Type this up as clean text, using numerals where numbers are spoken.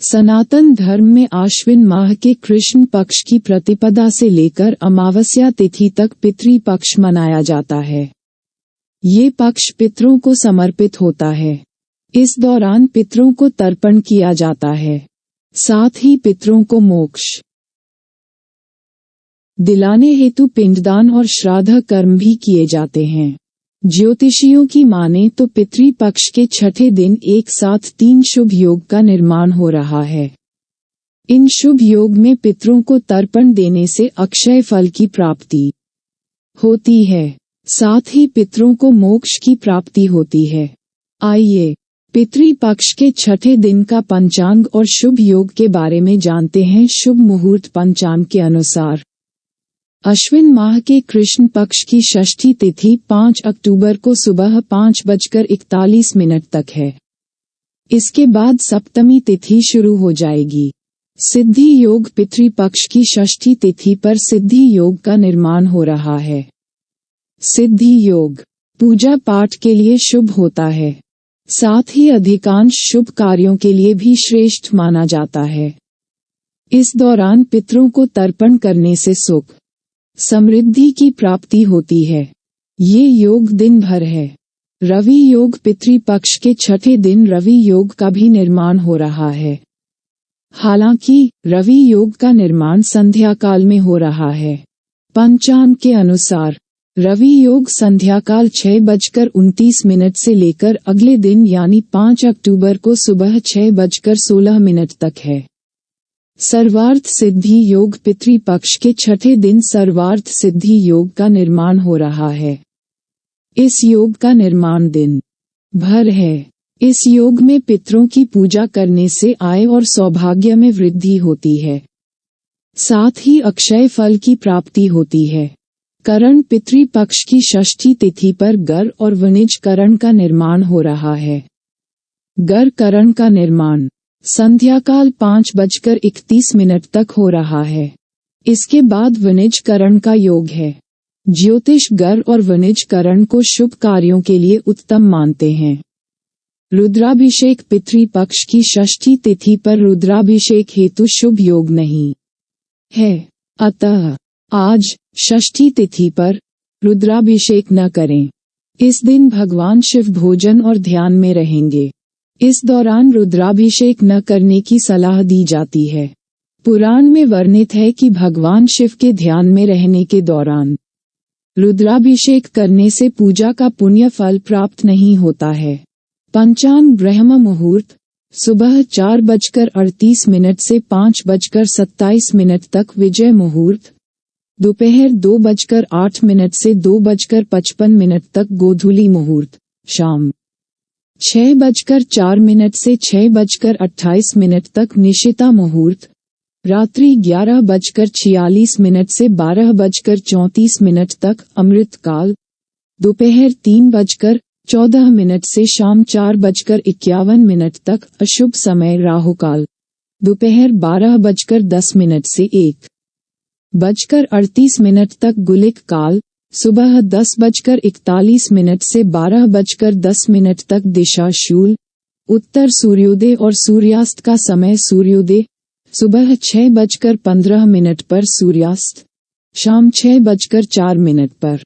सनातन धर्म में आश्विन माह के कृष्ण पक्ष की प्रतिपदा से लेकर अमावस्या तिथि तक पितृ पक्ष मनाया जाता है। ये पक्ष पितरों को समर्पित होता है। इस दौरान पितरों को तर्पण किया जाता है। साथ ही पितरों को मोक्ष दिलाने हेतु पिंडदान और श्राद्ध कर्म भी किए जाते हैं। ज्योतिषियों की माने तो पितृ पक्ष के छठे दिन एक साथ 3 शुभ योग का निर्माण हो रहा है। इन शुभ योग में पितरों को तर्पण देने से अक्षय फल की प्राप्ति होती है। साथ ही पितरों को मोक्ष की प्राप्ति होती है। आइए पितृ पक्ष के छठे दिन का पंचांग और शुभ योग के बारे में जानते हैं। शुभ मुहूर्त पंचांग के अनुसार अश्विन माह के कृष्ण पक्ष की षष्ठी तिथि 5 अक्टूबर को सुबह 5:41 तक है। इसके बाद सप्तमी तिथि शुरू हो जाएगी। सिद्धि योग पितृ पक्ष की षष्ठी तिथि पर सिद्धि योग का निर्माण हो रहा है। सिद्धि योग पूजा पाठ के लिए शुभ होता है। साथ ही अधिकांश शुभ कार्यों के लिए भी श्रेष्ठ माना जाता है। इस दौरान पितरों को तर्पण करने से सुख समृद्धि की प्राप्ति होती है। ये योग दिन भर है। रवि योग पितृ पक्ष के छठे दिन रवि योग का भी निर्माण हो रहा है। हालांकि रवि योग का निर्माण संध्या काल में हो रहा है। पंचांग के अनुसार रवि योग संध्याकाल 6:29 से लेकर अगले दिन यानी 5 अक्टूबर को सुबह 6:16 तक है। सर्वार्थ सिद्धि योग पितृ पक्ष के छठे दिन सर्वार्थ सिद्धि योग का निर्माण हो रहा है। इस योग का निर्माण दिन भर है। इस योग में पितरों की पूजा करने से आय और सौभाग्य में वृद्धि होती है। साथ ही अक्षय फल की प्राप्ति होती है। करण पितृ पक्ष की षष्ठी तिथि पर गर और वनिज करण का निर्माण हो रहा है। गर करण का निर्माण संध्याकाल 5:31 तक हो रहा है। इसके बाद वनिज करण का योग है। ज्योतिष गर और वनिज करण को शुभ कार्यों के लिए उत्तम मानते हैं। रुद्राभिषेक पितृ पक्ष की षष्ठी तिथि पर रुद्राभिषेक हेतु शुभ योग नहीं है। अतः आज षष्ठी तिथि पर रुद्राभिषेक न करें। इस दिन भगवान शिव भोजन और ध्यान में रहेंगे। इस दौरान रुद्राभिषेक न करने की सलाह दी जाती है। पुराण में वर्णित है कि भगवान शिव के ध्यान में रहने के दौरान रुद्राभिषेक करने से पूजा का पुण्य फल प्राप्त नहीं होता है। पंचांग ब्रह्म मुहूर्त सुबह 4:38 से 5:27 तक विजय मुहूर्त, दोपहर 2:08 से 2:55 तक गोधूली मुहूर्त, शाम 6:04 से 6:28 तक निशिता मुहूर्त, रात्रि 11:46 से 12:34 तक अमृतकाल, दोपहर 3:14 से शाम 4:51 तक अशुभ समय राहुकाल, दोपहर 12:10 से 1:38 तक गुलिक काल, सुबह 10:41 से 12:10 तक दिशा शूल, उत्तर सूर्योदय और सूर्यास्त का समय सूर्योदय सुबह 6:15 पर सूर्यास्त, शाम 6:04 पर।